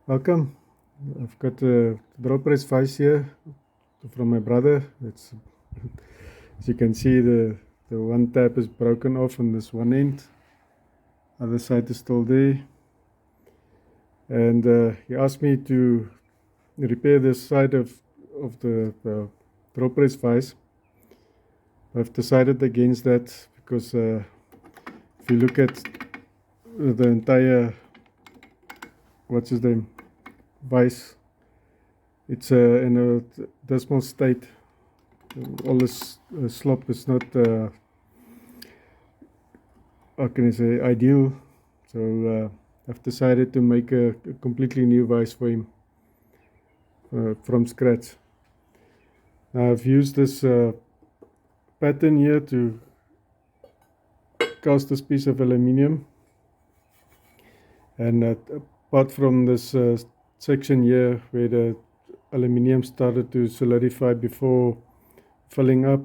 Welcome. I've got a drop press vise here from my brother. It's, as you can see, the one tab is broken off on this one end. Other side is still there. And he asked me to repair this side of the drop press vise. I've decided against that because if you look at the entire, what's his name, vise, it's in a decimal state. All this slop is not, how can I say, ideal. So I've decided to make a completely new vise for him from scratch. Now I've used this pattern here to cast this piece of aluminium, and apart from this section here where the aluminium started to solidify before filling up,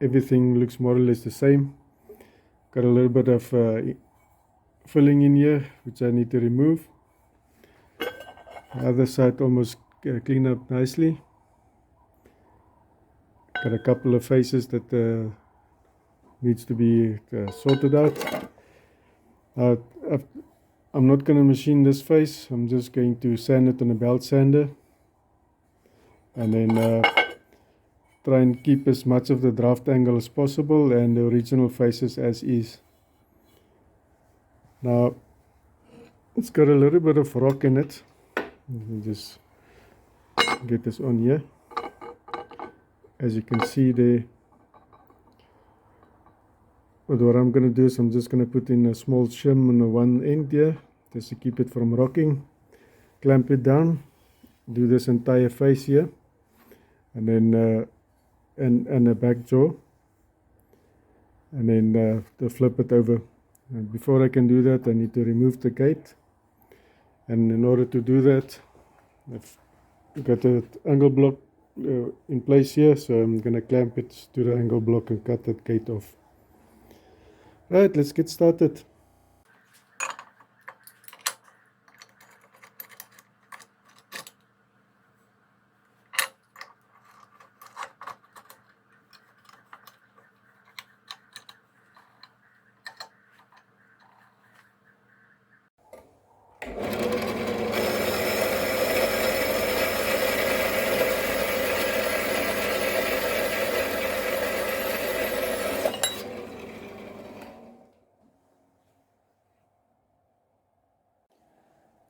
everything looks more or less the same. Got a little bit of filling in here which I need to remove. The other side almost clean up nicely. Got a couple of faces that needs to be sorted out. I'm not going to machine this face. I'm just going to sand it on a belt sander, and then try and keep as much of the draft angle as possible and the original faces as is. Now it's got a little bit of rock in it. Let me just get this on here. As you can see there, but what I'm going to do is I'm just going to put in a small shim on the one end here just to keep it from rocking. Clamp it down, do this entire face here, and then and a back jaw, and then to flip it over. And before I can do that, I need to remove the gate, and in order to do that, I've got the angle block in place here, so I'm going to clamp it to the angle block and cut that gate off. Right, let's get started.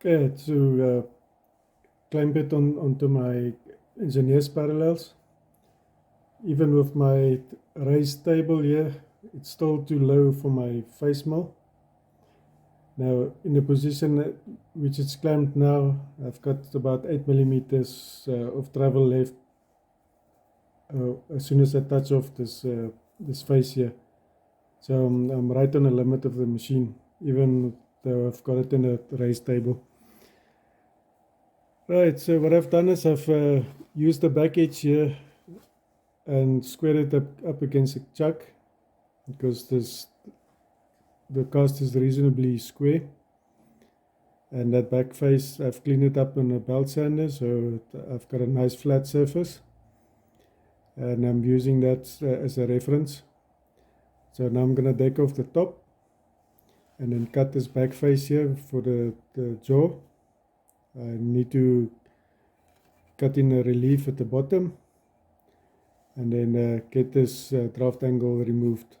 Okay, to clamp it onto my engineer's parallels. Even with my raised table here, it's still too low for my face mill. Now, in the position which it's clamped now, I've got about 8 millimeters of travel left as soon as I touch off this face here. So I'm right on the limit of the machine, even though I've got it in a raised table. Right, so what I've done is I've used the back edge here and squared it up against the chuck, because the cast is reasonably square. And that back face, I've cleaned it up on a belt sander, so I've got a nice flat surface. And I'm using that as a reference. So now I'm going to deck off the top and then cut this back face here for the jaw. I need to cut in a relief at the bottom, and then get this draft angle removed.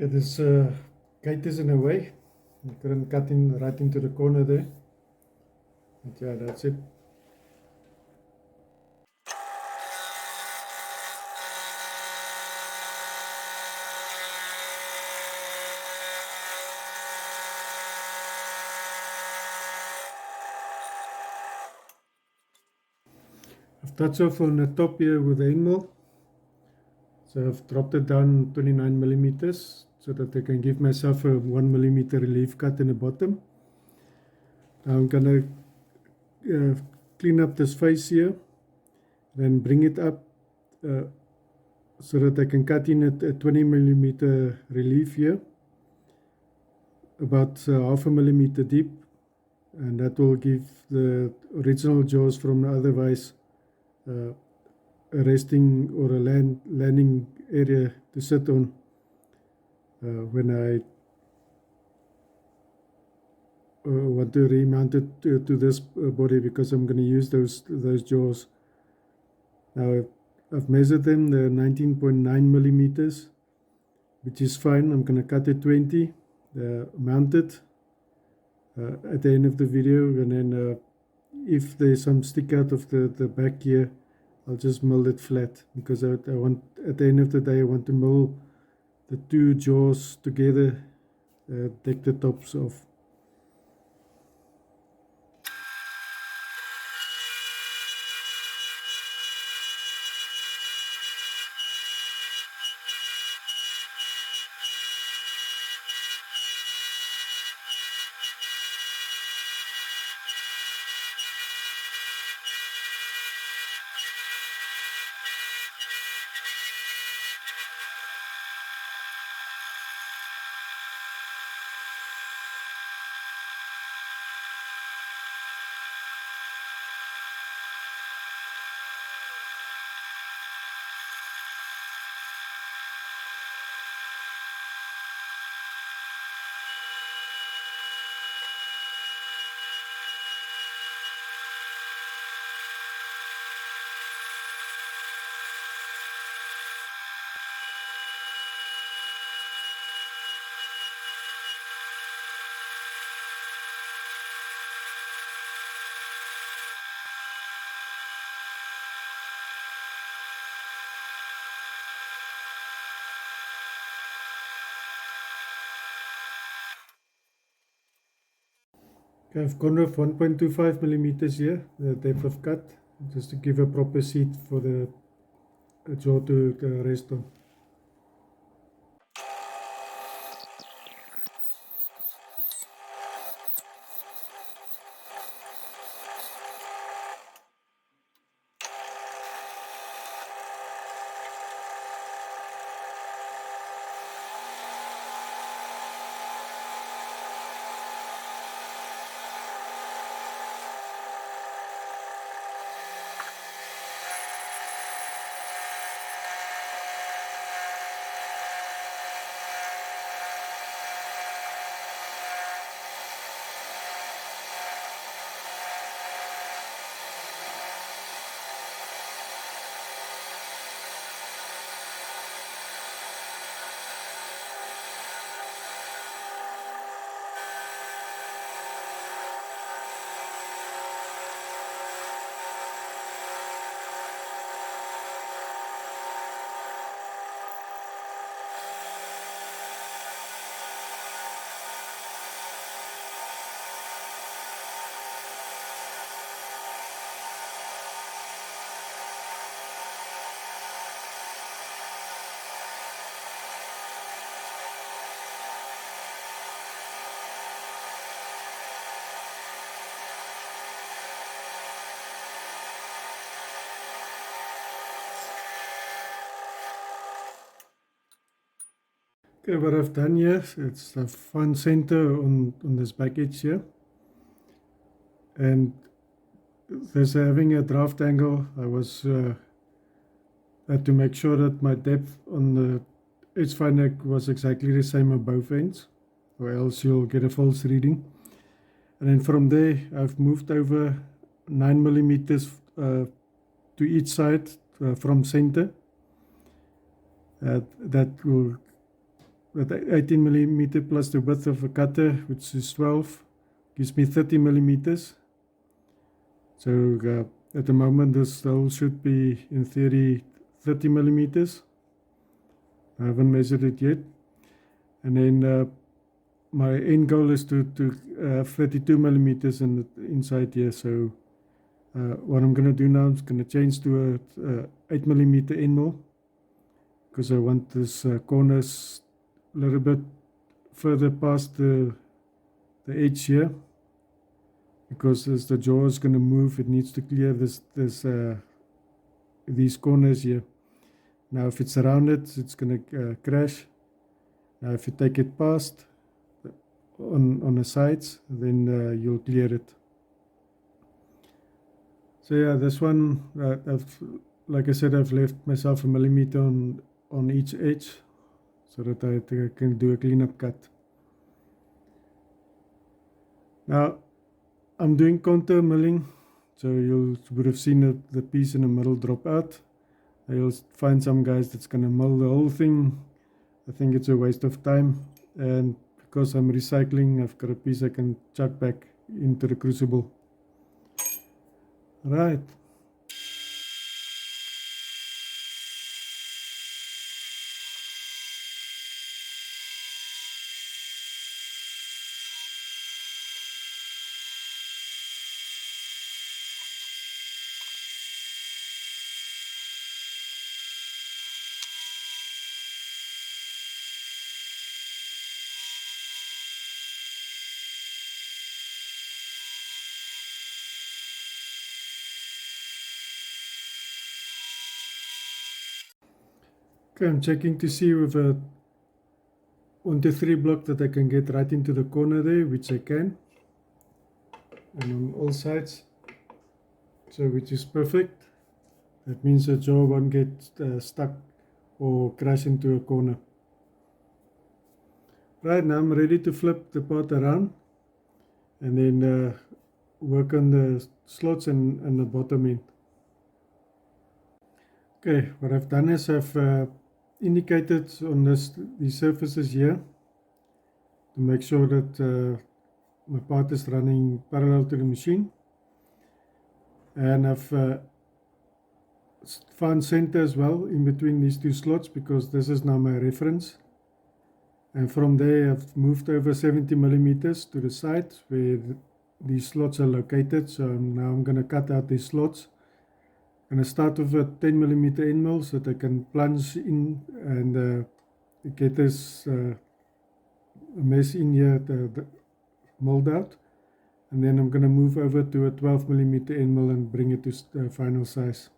Okay, this gate is in the way. I couldn't cut in right into the corner there. But yeah, that's it. I've touched off on the top here with the end mill. So I've dropped it down 29 millimeters so that I can give myself a 1 millimeter relief cut in the bottom. Now I'm gonna clean up this face here, then bring it up so that I can cut in at a 20 millimeter relief here, about half a millimeter deep, and that will give the original jaws from the other vise a resting or a landing area to sit on when I want to remount it to this body, because I'm going to use those jaws. Now I've measured them, they're 19.9 millimeters, which is fine. I'm going to cut it 20, mount it at the end of the video, and then if there's some stick out of the back here, I'll just mill it flat, because I want, at the end of the day, I want to mill the two jaws together, take the tops off. Okay, I've gone with 1.25 millimeters here, the depth of cut, just to give a proper seat for the jaw to rest on. Okay, what I've done here, it's a fine center on this back edge here, and there's having a draft angle. I was had to make sure that my depth on the edge finer was exactly the same on both ends, or else you'll get a false reading. And then from there, I've moved over 9 millimeters to each side from center. That will with 18 millimeter plus the width of a cutter, which is 12, gives me 30 millimeters. So at the moment this hole should be in theory 30 millimeters. I haven't measured it yet. And then my end goal is to have 32 millimeters inside here. So what I'm going to do now is going to change to a 8 millimeter end mill, because I want this corners a little bit further past the edge here, because as the jaw is going to move, it needs to clear these corners here. Now if it's around it, it's going to crash. Now if you take it past on the sides, then you'll clear it. So yeah, this one, like I said, I've left myself a millimeter on each edge so that I can do a cleanup cut. Now I'm doing contour milling, so you would have seen the piece in the middle drop out. You'll find some guys that's going to mill the whole thing. I think it's a waste of time, and because I'm recycling, I've got a piece I can chuck back into the crucible. Right. Okay, I'm checking to see with a 1-3 block that I can get right into the corner there, which I can, and on all sides, so which is perfect. That means the jaw won't get stuck or crash into a corner. Right, now I'm ready to flip the part around and then work on the slots and the bottom end. Okay, what I've done is I've indicated on these surfaces here to make sure that my part is running parallel to the machine, and I've found center as well in between these two slots, because this is now my reference, and from there I've moved over 70 millimeters to the side where these slots are located. So now I'm going to cut out these slots. I'm going to start with a 10 millimeter end mill so that I can plunge in and get this mesh in here, the mold out, and then I'm going to move over to a 12 millimeter end mill and bring it to final size.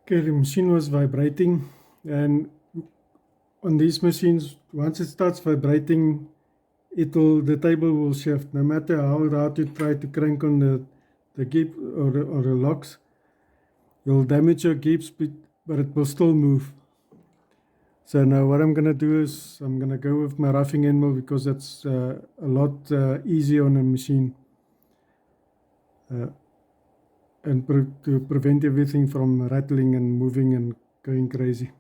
Okay, the machine was vibrating, and on these machines, once it starts vibrating, the table will shift. No matter how hard you try to crank on the gear or the locks, you'll damage your gears, but it will still move. So now what I'm going to do is I'm going to go with my roughing end mill, because that's a lot easier on a machine. And to prevent everything from rattling and moving and going crazy.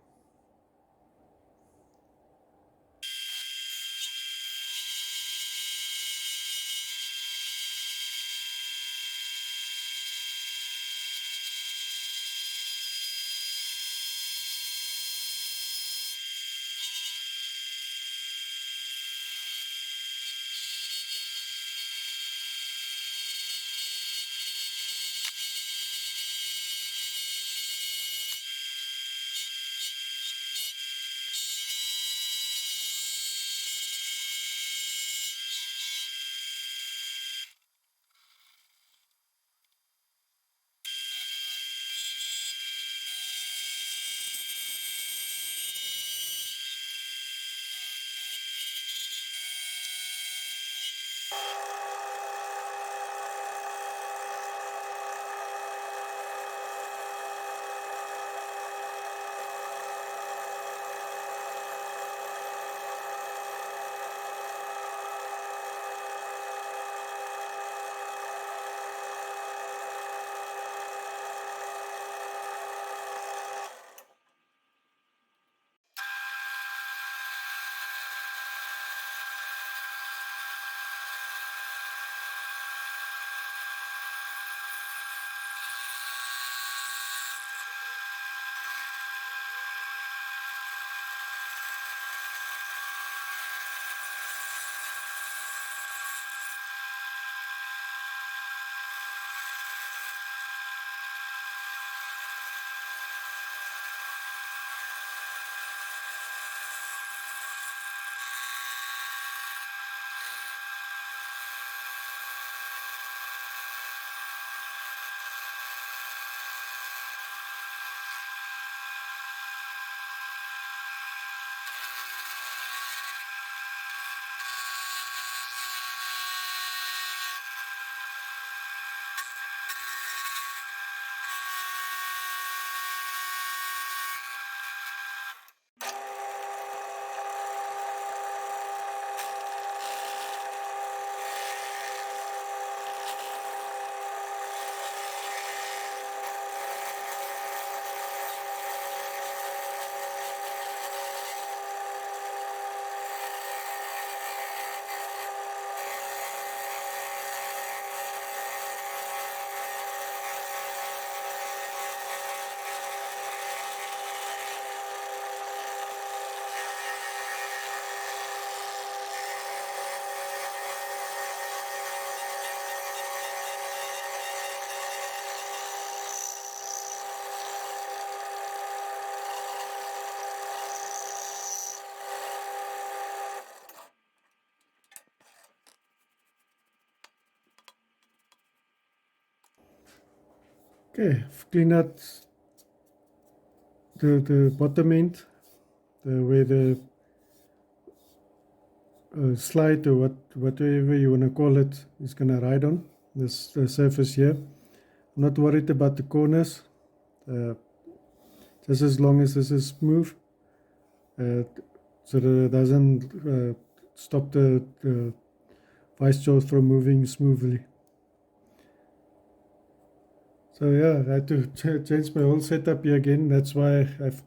Okay, I've cleaned out the bottom end, where the slide or whatever you want to call it is going to ride on this surface here. I'm not worried about the corners, just as long as this is smooth, so that it doesn't stop the vice jaws from moving smoothly. So yeah, I had to change my whole setup here again. That's why I've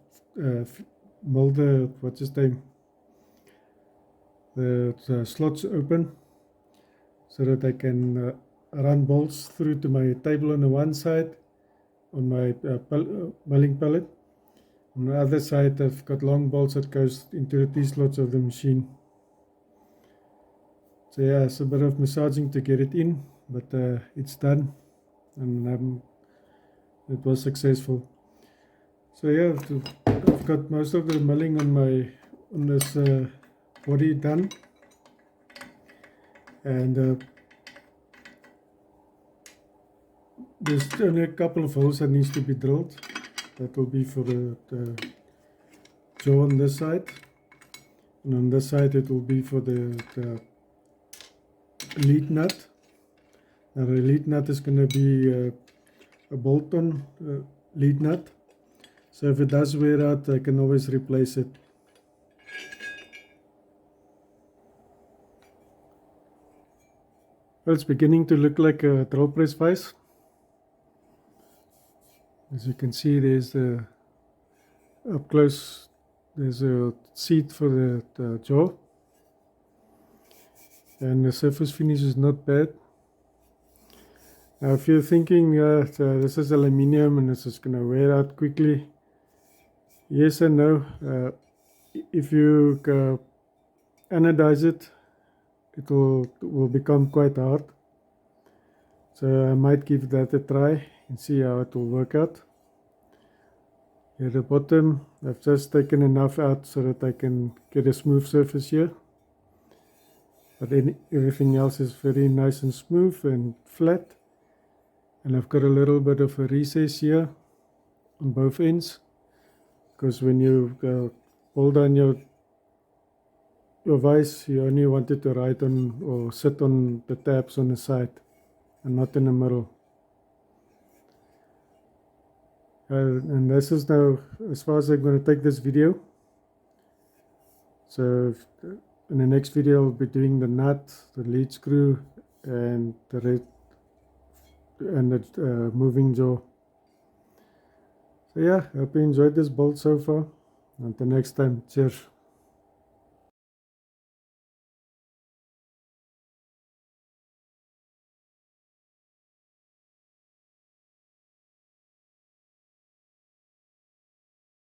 milled the, what's his name, the slots open, so that I can run bolts through to my table on the one side on my milling pallet. On the other side, I've got long bolts that goes into the T-slots of the machine. So yeah, it's a bit of massaging to get it in, but it's done, and it was successful. So yeah, I've got most of the milling on this body done, and there's only a couple of holes that needs to be drilled. That will be for the jaw on this side, and on this side it will be for the lead nut. Now the lead nut is going to be a bolt-on lead nut, so if it does wear out, I can always replace it. Well, it's beginning to look like a drill press vise. As you can see, there's the up close, there's a seat for the jaw, and the surface finish is not bad. Now if you're thinking this is aluminium and this is going to wear out quickly, yes and no. If you anodize it, it will become quite hard. So I might give that a try and see how it will work out. Here at the bottom, I've just taken enough out so that I can get a smooth surface here. But then everything else is very nice and smooth and flat. And I've got a little bit of a recess here on both ends, because when you pull down your vise, you only want it to ride on or sit on the tabs on the side and not in the middle. And this is now as far as I'm going to take this video. So in the next video I'll be doing the nut, the lead screw, and the moving jaw. So yeah, I hope you enjoyed this build so far. Until next time, cheers.